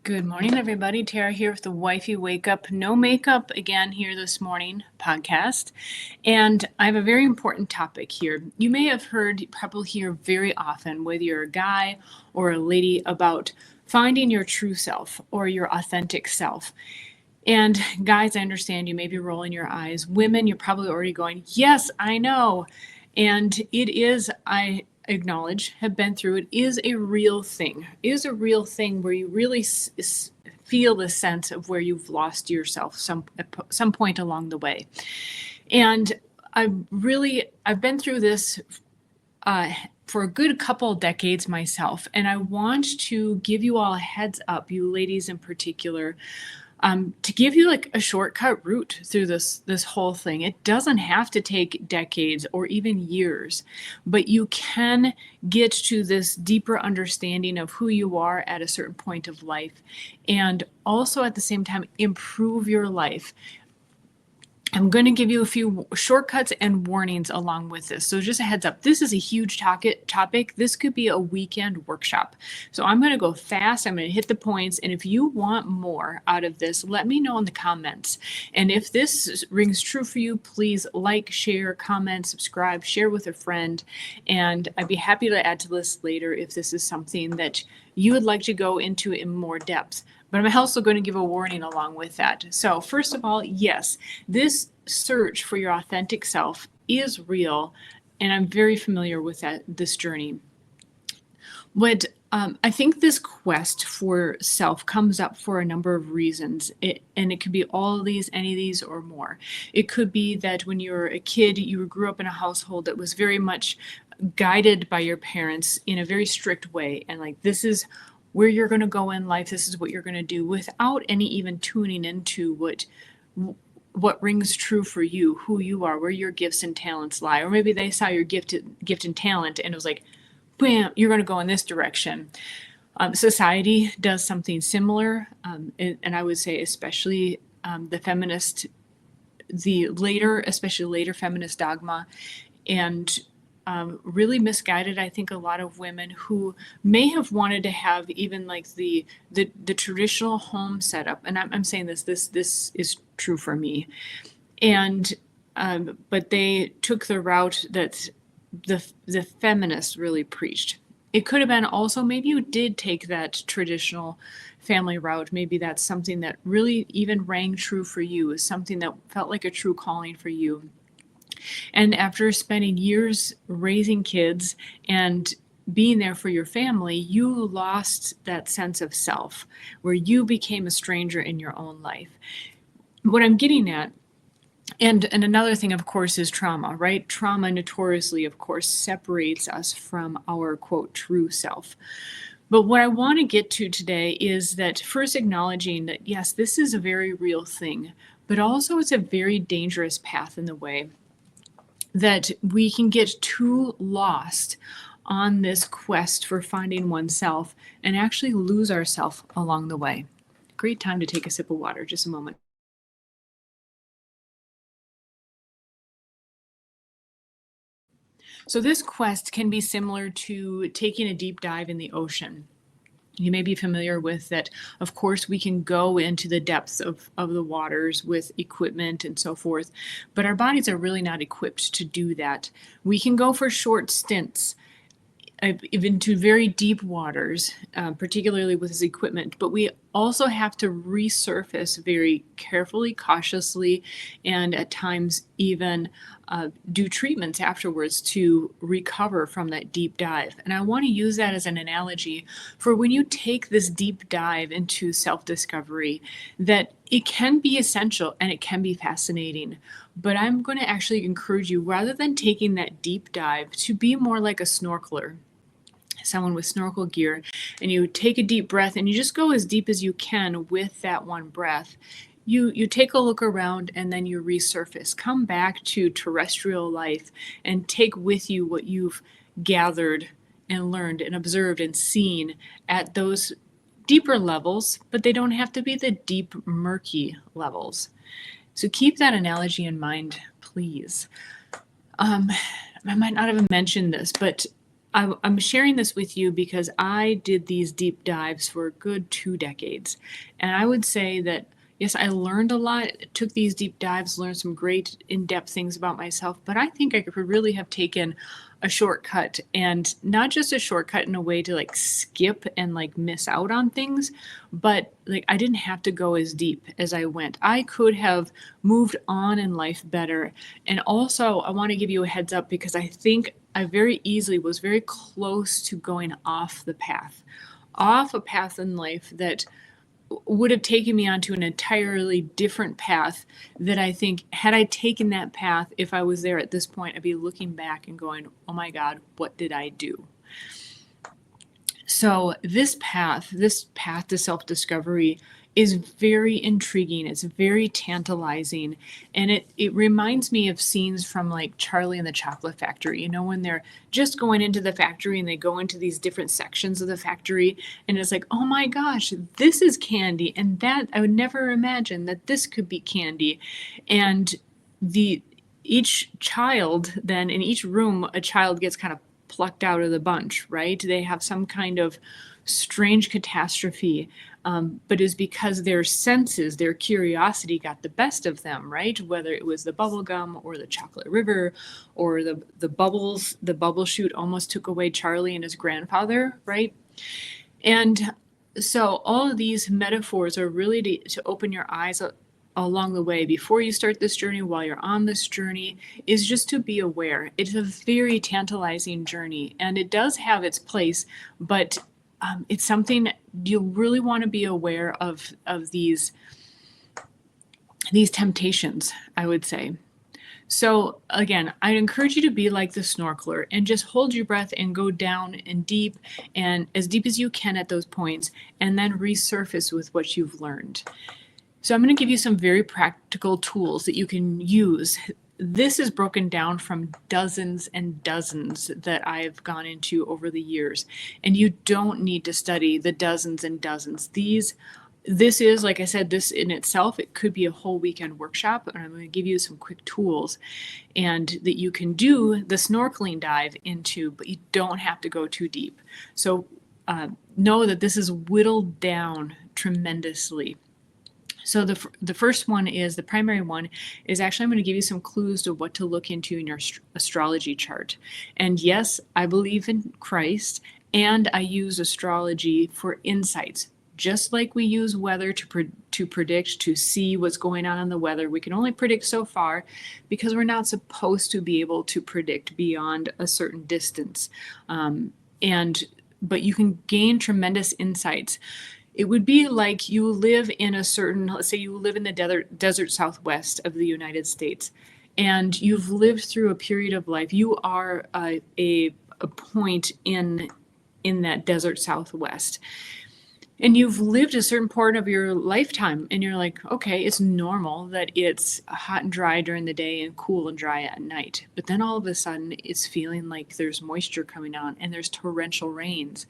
Good morning, everybody. Tara here with the Wifey Wake Up, No Makeup again here this morning podcast. And I have a very important topic here. You may have heard, probably hear very often, whether you're a guy or a lady, about finding your true self or your authentic self. And guys, I understand you may be rolling your eyes. Women, you're probably already going, yes, I know. And it is, I acknowledge, have been through, it is a real thing. It is a real thing where you really feel the sense of where you've lost yourself at some point along the way. And I've been through this for a good couple of decades myself. And I want to give you all a heads up, you ladies in particular, to give you like a shortcut route through this whole thing. It doesn't have to take decades or even years, but you can get to this deeper understanding of who you are at a certain point of life, and also at the same time improve your life. I'm going to give you a few shortcuts and warnings along with this. So just a heads up, this is a huge topic. This could be a weekend workshop. So I'm going to go fast. I'm going to hit the points. And if you want more out of this, let me know in the comments. And if this rings true for you, please like, share, comment, subscribe, share with a friend. And I'd be happy to add to this later if this is something that you would like to go into in more depth. But I'm also going to give a warning along with that. So first of all, yes, this search for your authentic self is real, and I'm very familiar with this journey. I think this quest for self comes up for a number of reasons, and it could be all of these, any of these, or more. It could be that when you were a kid, you grew up in a household that was very much guided by your parents in a very strict way, and like, this is where you're going to go in life, this is what you're going to do, without any even tuning into what rings true for you, who you are, where your gifts and talents lie. Or maybe they saw your gift and talent and it was like, bam, you're going to go in this direction. Society does something similar, and I would say especially especially later feminist dogma, and really misguided, I think, a lot of women who may have wanted to have even like the traditional home setup. And I'm saying this is true for me. And but they took the route that the feminists really preached. It could have been also, maybe you did take that traditional family route. Maybe that's something that really even rang true for you, is something that felt like a true calling for you. And after spending years raising kids and being there for your family, you lost that sense of self, where you became a stranger in your own life. What I'm getting at, and another thing, of course, is trauma, right? Trauma notoriously, of course, separates us from our, quote, true self. But what I want to get to today is that first acknowledging that, yes, this is a very real thing, but also it's a very dangerous path in the way, that we can get too lost on this quest for finding oneself and actually lose ourselves along the way. Great time to take a sip of water, just a moment. So this quest can be similar to taking a deep dive in the ocean. You may be familiar with that. Of course, we can go into the depths of the waters with equipment and so forth, but our bodies are really not equipped to do that. We can go for short stints, even to very deep waters, particularly with this equipment, but we also have to resurface very carefully, cautiously, and at times even do treatments afterwards to recover from that deep dive. And I want to use that as an analogy for when you take this deep dive into self-discovery, that it can be essential and it can be fascinating. But I'm going to actually encourage you, rather than taking that deep dive, to be more like a snorkeler, someone with snorkel gear, and you take a deep breath and you just go as deep as you can with that one breath. You take a look around and then you resurface. Come back to terrestrial life and take with you what you've gathered and learned and observed and seen at those deeper levels, but they don't have to be the deep, murky levels. So keep that analogy in mind, please. I might not have mentioned this, but I'm sharing this with you because I did these deep dives for a good 2 decades. And I would say that, yes, I learned a lot, took these deep dives, learned some great in depth things about myself, but I think I could really have taken a shortcut, and not just a shortcut in a way to like skip and like miss out on things, but like I didn't have to go as deep as I went. I could have moved on in life better. And also, I want to give you a heads up because I think I very easily was very close to going off a path in life that would have taken me onto an entirely different path that I think had I taken that path, if I was there at this point, I'd be looking back and going, oh my God, what did I do? So this path to self-discovery is very intriguing. It's very tantalizing. And it reminds me of scenes from like Charlie and the Chocolate Factory, you know, when they're just going into the factory and they go into these different sections of the factory and it's like, oh my gosh, this is candy. And that I would never imagine that this could be candy. And each child then in each room, a child gets kind of plucked out of the bunch, right? They have some kind of strange catastrophe, but it's because their senses, their curiosity got the best of them, right? Whether it was the bubble gum or the chocolate river or the bubbles, the bubble chute almost took away Charlie and his grandfather, right? And so all of these metaphors are really to open your eyes along the way before you start this journey, while you're on this journey, is just to be aware. It's a very tantalizing journey and it does have its place, but it's something you really want to be aware of these temptations, I would say. So again, I'd encourage you to be like the snorkeler and just hold your breath and go down and as deep as you can at those points, and then resurface with what you've learned. So I'm going to give you some very practical tools that you can use. This is broken down from dozens and dozens that I've gone into over the years. And you don't need to study the dozens and dozens. This is, like I said, this in itself, it could be a whole weekend workshop. And I'm going to give you some quick tools and that you can do the snorkeling dive into, but you don't have to go too deep. So know that this is whittled down tremendously. So the first one is, the primary one is actually, I'm going to give you some clues to what to look into in your astrology chart. And yes, I believe in Christ and I use astrology for insights. Just like we use weather to predict, to see what's going on in the weather, we can only predict so far because we're not supposed to be able to predict beyond a certain distance. But you can gain tremendous insights. It would be like you live in let's say you live in the desert Southwest of the United States, and you've lived through a period of life. You are a point in that desert Southwest. And you've lived a certain part of your lifetime and you're like, okay, it's normal that it's hot and dry during the day and cool and dry at night. But then all of a sudden it's feeling like there's moisture coming on and there's torrential rains.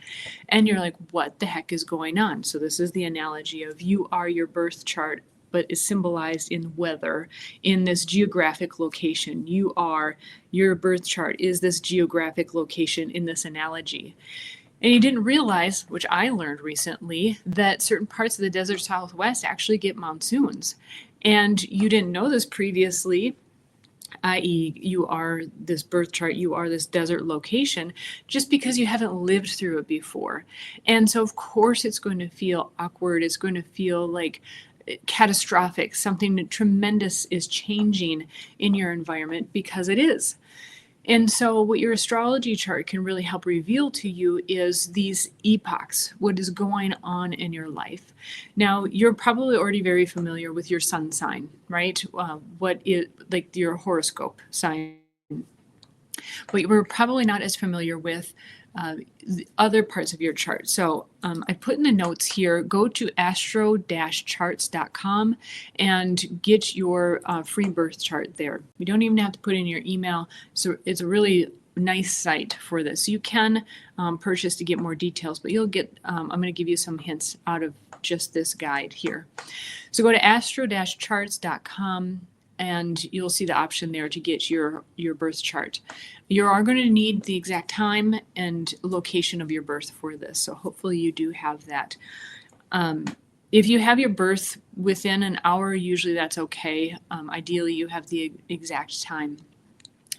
And you're like, what the heck is going on? So this is the analogy of you are your birth chart, but is symbolized in weather in this geographic location. Your birth chart is this geographic location in this analogy. And you didn't realize, which I learned recently, that certain parts of the desert Southwest actually get monsoons. And you didn't know this previously, i.e. you are this birth chart, you are this desert location, just because you haven't lived through it before. And so of course it's going to feel awkward, it's going to feel like catastrophic, something tremendous is changing in your environment, because it is. And so what your astrology chart can really help reveal to you is these epochs, what is going on in your life. Now, you're probably already very familiar with your sun sign, right? What is like your horoscope sign. But we're probably not as familiar with the other parts of your chart. So I put in the notes here, go to astro-charts.com and get your free birth chart there. You don't even have to put in your email. So it's a really nice site for this. You can purchase to get more details, but you'll get, I'm going to give you some hints out of just this guide here. So go to astro-charts.com. and you'll see the option there to get your birth chart. You are going to need the exact time and location of your birth for this, so hopefully you do have that. If you have your birth within an hour, usually that's okay. Ideally, you have the exact time.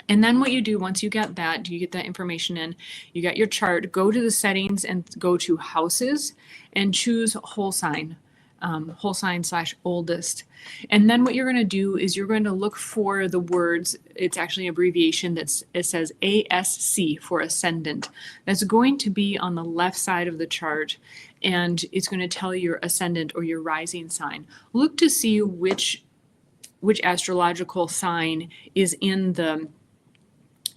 And then what you do once you get that, you get that information in, you got your chart, go to the settings and go to houses and choose whole sign / oldest. And then what you're going to do is you're going to look for the words. It's actually an abbreviation it says ASC for ascendant. That's going to be on the left side of the chart, and it's going to tell you your ascendant or your rising sign. Look to see which astrological sign is in the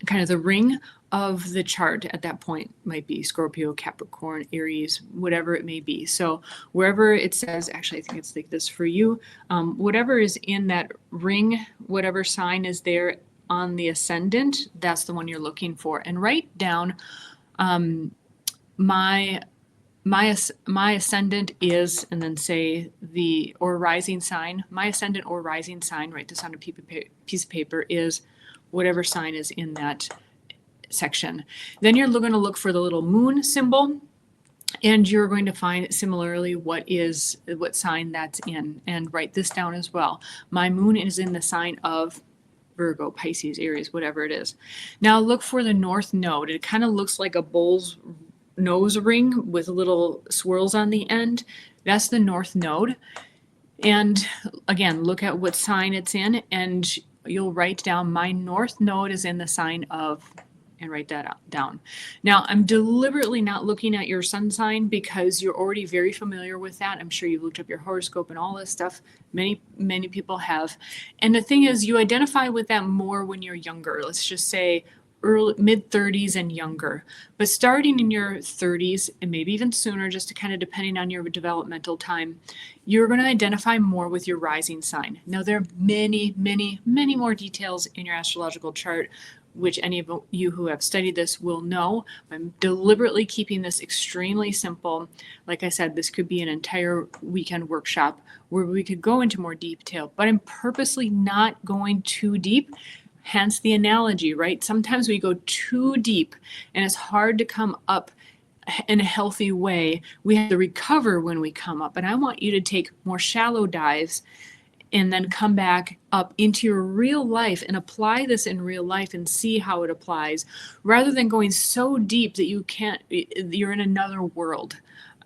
kind of the ring of the chart at that point. Might be Scorpio, Capricorn, Aries, whatever it may be. So wherever it says, actually I think it's like this for you, whatever is in that ring, whatever sign is there on the ascendant, that's the one you're looking for. And write down my ascendant is, and then say or rising sign. My ascendant or rising sign, write this on a piece of paper, is whatever sign is in that section. Then you're going to look for the little moon symbol, and you're going to find similarly what sign that's in, and write this down as well. My moon is in the sign of Virgo, Pisces, Aries, whatever it is. Now look for the north node. It kind of looks like a bull's nose ring with little swirls on the end. That's the north node. And again, look at what sign it's in, and you'll write down my north node is in the sign of, and write that down. Now, I'm deliberately not looking at your sun sign because you're already very familiar with that. I'm sure you've looked up your horoscope and all this stuff. Many people have. And the thing is, you identify with that more when you're younger. Let's just say mid-30s and younger. But starting in your 30s, and maybe even sooner, just to kind of depending on your developmental time, you're going to identify more with your rising sign. Now, there are many more details in your astrological chart, which any of you who have studied this will know. I'm deliberately keeping this extremely simple. Like I said, this could be an entire weekend workshop where we could go into more detail, but I'm purposely not going too deep. Hence the analogy, right? Sometimes we go too deep and it's hard to come up in a healthy way. We have to recover when we come up. And I want you to take more shallow dives and then come back up into your real life and apply this in real life and see how it applies, rather than going so deep that you're in another world.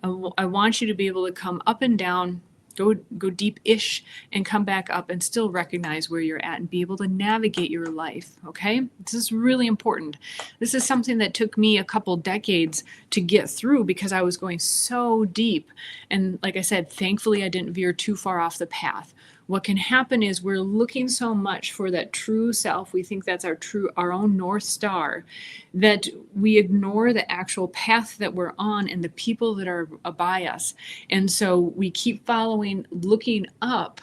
I want you to be able to come up and down, go deep-ish, and come back up and still recognize where you're at and be able to navigate your life, okay? This is really important. This is something that took me a couple decades to get through because I was going so deep. And like I said, thankfully I didn't veer too far off the path. What can happen is we're looking so much for that true self. We think that's our own North Star, that we ignore the actual path that we're on and the people that are by us. And so we keep looking up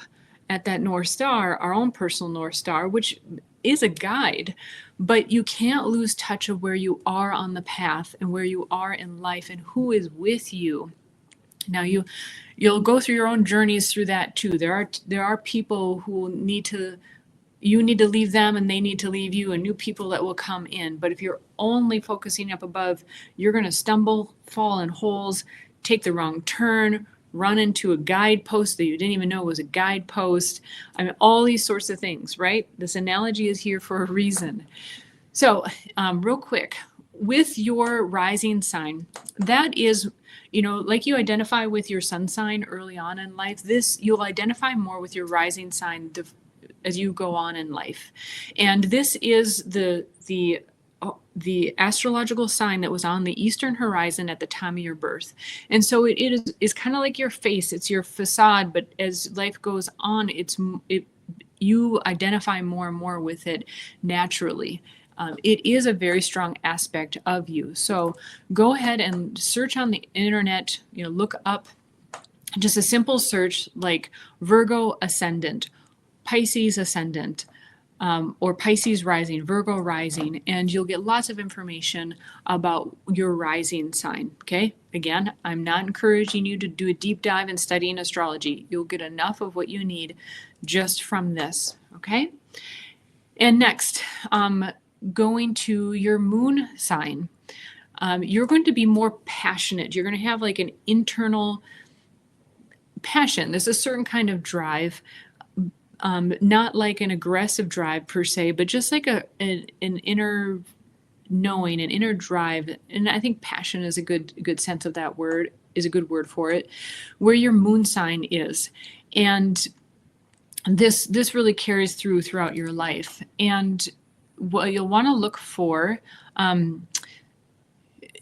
at that North Star, our own personal North Star, which is a guide, but you can't lose touch of where you are on the path and where you are in life and who is with you. Now you'll go through your own journeys through that too. There are people who you need to leave them and they need to leave you, and new people that will come in. But if you're only focusing up above, you're going to stumble, fall in holes, take the wrong turn, run into a guidepost that you didn't even know was a guidepost. I mean, all these sorts of things, right? This analogy is here for a reason. So real quick, with your rising sign, that is, like you identify with your sun sign early on in life, you'll identify more with your rising sign as you go on in life. And this is the astrological sign that was on the eastern horizon at the time of your birth. And so it is kind of like your face, it's your facade, but as life goes on, you identify more and more with it naturally. It is a very strong aspect of you. So go ahead and search on the internet, look up just a simple search like Virgo ascendant, Pisces ascendant, or Pisces rising, Virgo rising, and you'll get lots of information about your rising sign, okay? Again, I'm not encouraging you to do a deep dive in studying astrology. You'll get enough of what you need just from this, Okay. And next, going to your moon sign. You're going to be more passionate. You're going to have like an internal passion. There's a certain kind of drive, not like an aggressive drive per se, but just like an inner knowing, an inner drive. And I think passion is a good sense of that word, is a good word for it, where your moon sign is. And this really carries throughout your life. And what you'll want to look for,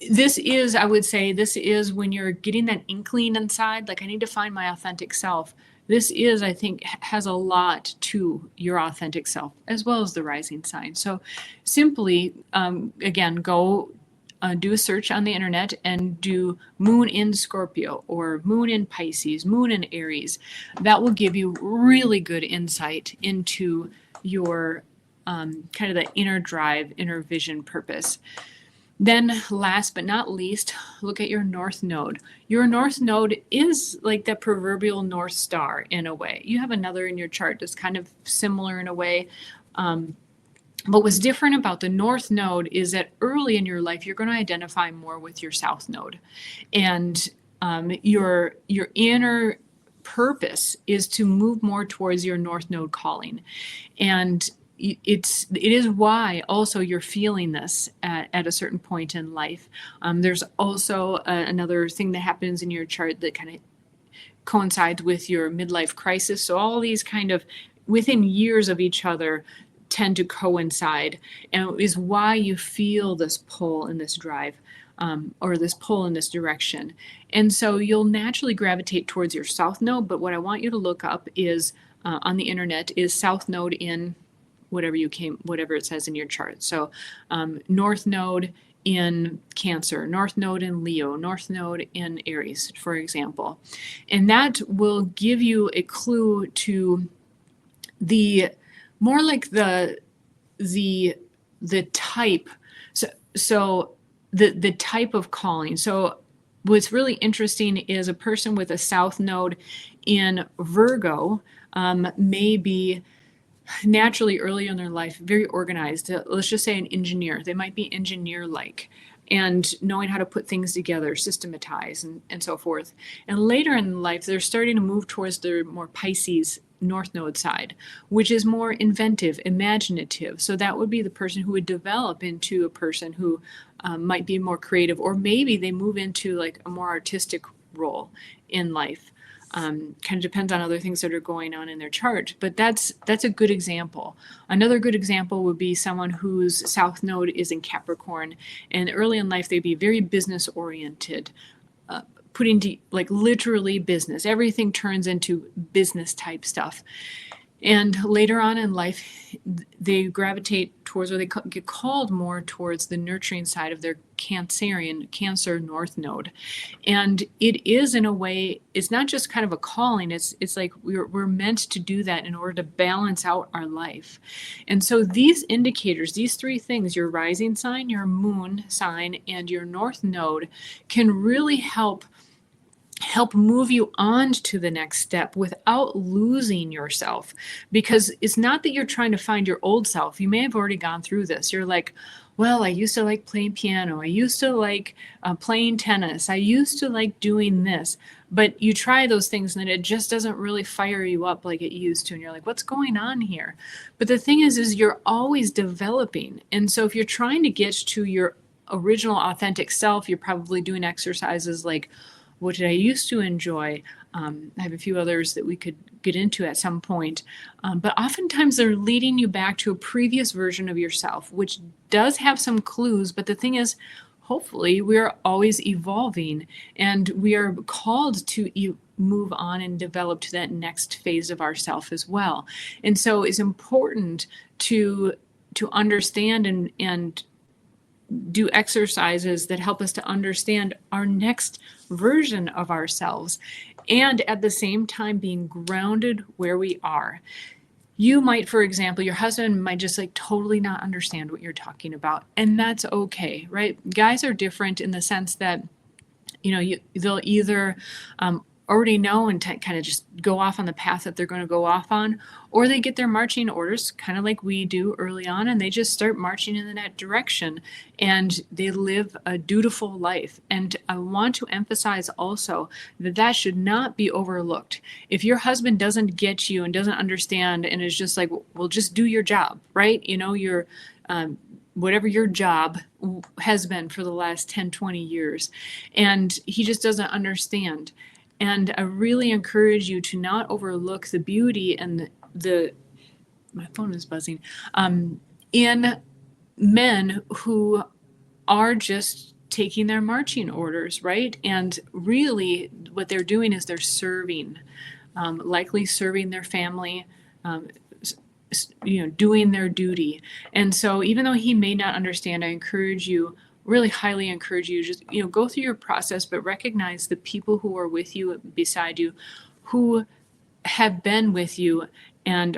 this is, I would say, this is when you're getting that inkling inside, like I need to find my authentic self. This is, I think, has a lot to your authentic self as well as the rising sign. So simply, again, go do a search on the internet and do moon in Scorpio or moon in Pisces, moon in Aries. That will give you really good insight into your kind of the inner drive, inner vision, purpose. Then last but not least, look at your north node. Your north node is like that proverbial North Star in a way. You have another in your chart that's kind of similar in a way. But what's different about the north node is that early in your life, you're going to identify more with your south node. And your inner purpose is to move more towards your north node calling. And it is why also you're feeling this at a certain point in life. There's also another thing that happens in your chart that kind of coincides with your midlife crisis. So all these kind of within years of each other tend to coincide, and is why you feel this pull and this drive, or this pull in this direction. And so you'll naturally gravitate towards your south node. But what I want you to look up is on the internet is south node in whatever it says in your chart. So north node in Cancer, north node in Leo, north node in Aries, for example. And that will give you a clue to the more like the type. So the type of calling. So what's really interesting is a person with a south node in Virgo may be naturally early in their life very organized. Let's just say an engineer. They might be engineer-like and knowing how to put things together, systematize, and so forth. And later in life, they're starting to move towards their more Pisces north node side, which is more inventive, imaginative. So that would be the person who would develop into a person who might be more creative, or maybe they move into like a more artistic role in life. Kind of depends on other things that are going on in their chart, but that's a good example. Another good example would be someone whose south node is in Capricorn, and early in life they'd be very business oriented, putting to like literally business. Everything turns into business type stuff. And later on in life, they gravitate towards, or they get called more towards the nurturing side of their Cancer North Node. And it is, in a way, it's not just kind of a calling. It's like we're meant to do that in order to balance out our life. And so these indicators, these three things, your rising sign, your moon sign, and your North Node, can really help move you on to the next step without losing yourself. Because it's not that you're trying to find your old self. You may have already gone through this. You're like, well, I used to like playing piano. I used to like playing tennis. I used to like doing this. But you try those things and then it just doesn't really fire you up like it used to. And you're like, what's going on here? But the thing is you're always developing. And so if you're trying to get to your original authentic self, you're probably doing exercises like, what did I used to enjoy? I have a few others that we could get into at some point. But oftentimes they're leading you back to a previous version of yourself, which does have some clues. But the thing is, hopefully, we are always evolving and we are called to move on and develop to that next phase of ourself as well. And so it's important to understand and do exercises that help us to understand our next version of ourselves, and at the same time being grounded where we are. You might, for example, your husband might just like totally not understand what you're talking about, and that's okay, right? Guys are different in the sense that, they'll either already know and kind of just go off on the path that they're going to go off on, or they get their marching orders, kind of like we do early on, and they just start marching in that direction and they live a dutiful life. And I want to emphasize also that that should not be overlooked. If your husband doesn't get you and doesn't understand and is just like, well, just do your job, right? You know, your whatever your job has been for the last 10, 20 years, and he just doesn't understand. And I really encourage you to not overlook the beauty and my phone is buzzing, in men who are just taking their marching orders, right? And really what they're doing is they're serving, likely serving their family, doing their duty. And so even though he may not understand, I encourage you, really highly encourage you, just, go through your process, but recognize the people who are with you, beside you, who have been with you and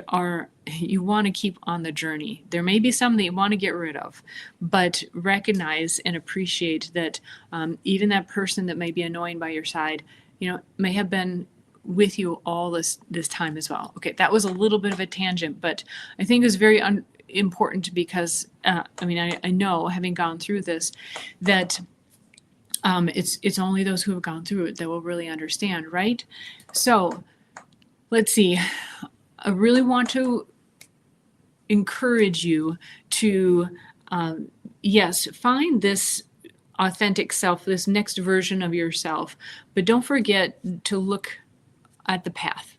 you want to keep on the journey. There may be some that you want to get rid of, but recognize and appreciate that even that person that may be annoying by your side, may have been with you all this time as well. Okay, that was a little bit of a tangent, but I think it was very important because I know, having gone through this, that it's only those who have gone through it that will really understand, right? So let's see. I really want to encourage you to, yes, find this authentic self, this next version of yourself, but don't forget to look at the path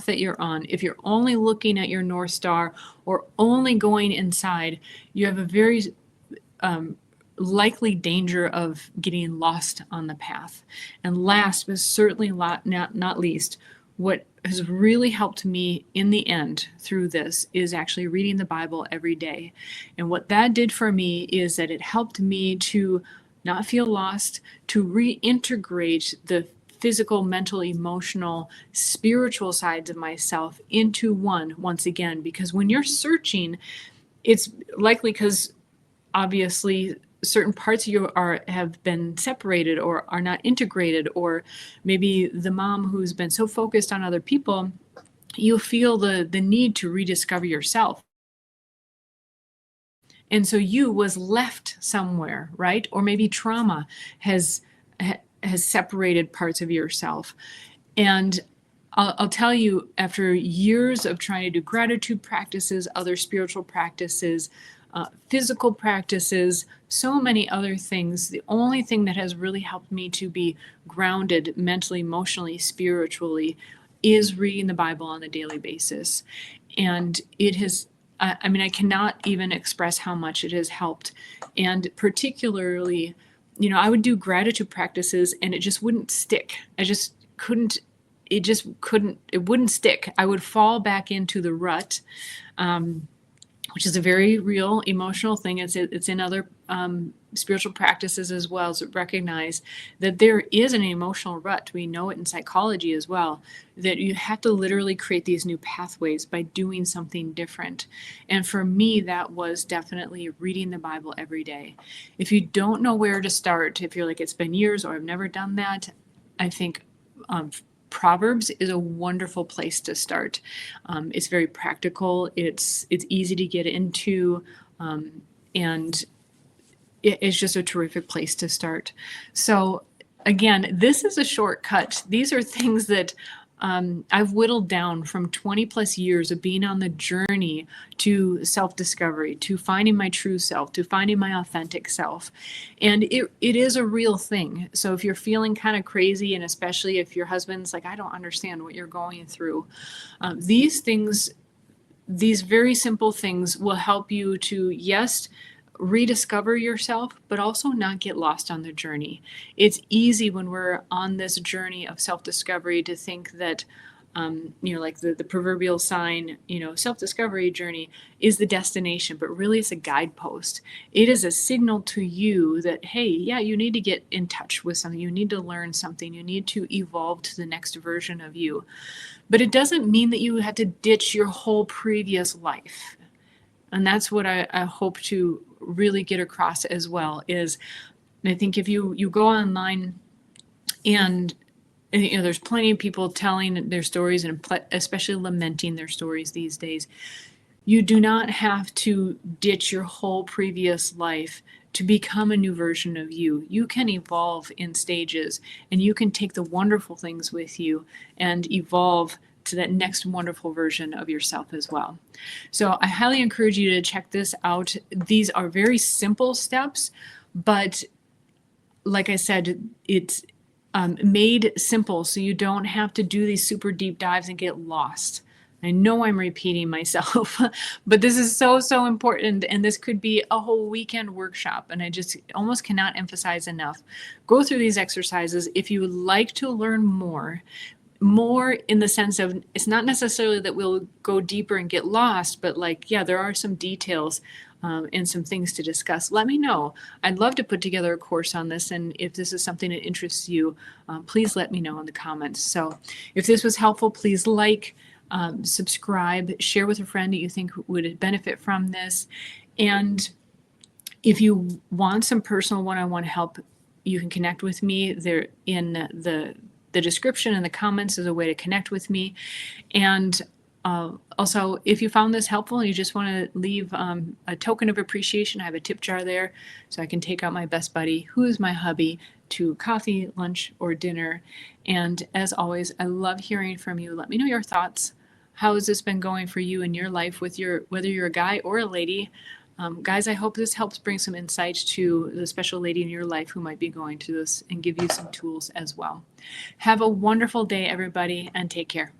that you're on. If you're only looking at your North Star or only going inside, you have a very likely danger of getting lost on the path. And last, but certainly not least, what has really helped me in the end through this is actually reading the Bible every day. And what that did for me is that it helped me to not feel lost, to reintegrate the physical, mental, emotional, spiritual sides of myself into one once again. Because when you're searching, it's likely because obviously certain parts of you have been separated or are not integrated, or maybe the mom who's been so focused on other people, you feel the need to rediscover yourself. And so you was left somewhere, right? Or maybe trauma has separated parts of yourself. And I'll tell you, after years of trying to do gratitude practices, other spiritual practices, physical practices, so many other things, the only thing that has really helped me to be grounded mentally, emotionally, spiritually is reading the Bible on a daily basis. And it has, I cannot even express how much it has helped. And particularly, I would do gratitude practices and it just wouldn't stick. It wouldn't stick. I would fall back into the rut, which is a very real emotional thing. It's in other spiritual practices as well, to recognize that there is an emotional rut. We know it in psychology as well, that you have to literally create these new pathways by doing something different. And for me, that was definitely reading the Bible every day. If you don't know where to start, if you're like, it's been years or I've never done that, I think Proverbs is a wonderful place to start. It's very practical. It's easy to get into, and it's just a terrific place to start. So again, this is a shortcut. These are things that I've whittled down from 20 plus years of being on the journey to self-discovery, to finding my true self, to finding my authentic self. And it is a real thing. So if you're feeling kind of crazy, and especially if your husband's like, I don't understand what you're going through, these very simple things will help you to, yes, rediscover yourself, but also not get lost on the journey. It's easy when we're on this journey of self-discovery to think that, like the proverbial sign, self-discovery journey is the destination, but really it's a guidepost. It is a signal to you that, hey, yeah, you need to get in touch with something. You need to learn something. You need to evolve to the next version of you. But it doesn't mean that you have to ditch your whole previous life. And that's what I hope to really get across as well, is I think if you go online and there's plenty of people telling their stories and especially lamenting their stories these days. You do not have to ditch your whole previous life to become a new version of you. You can evolve in stages, and you can take the wonderful things with you and evolve to that next wonderful version of yourself as well. So I highly encourage you to check this out. These are very simple steps, but like I said, it's made simple so you don't have to do these super deep dives and get lost. I know I'm repeating myself, but this is so, so important. And this could be a whole weekend workshop. And I just almost cannot emphasize enough. Go through these exercises. If you would like to learn more in the sense of, it's not necessarily that we'll go deeper and get lost, but like, yeah, there are some details and some things to discuss. Let me know. I'd love to put together a course on this. And if this is something that interests you, please let me know in the comments. So if this was helpful, please like, subscribe, share with a friend that you think would benefit from this. And if you want some personal one-on-one help, you can connect with me. There in the description and the comments is a way to connect with me. And also, if you found this helpful and you just want to leave a token of appreciation, I have a tip jar there so I can take out my best buddy, who is my hubby, to coffee, lunch, or dinner. And as always, I love hearing from you. Let me know your thoughts. How has this been going for you in your life with whether you're a guy or a lady? Guys, I hope this helps bring some insight to the special lady in your life who might be going through this and give you some tools as well. Have a wonderful day, everybody, and take care.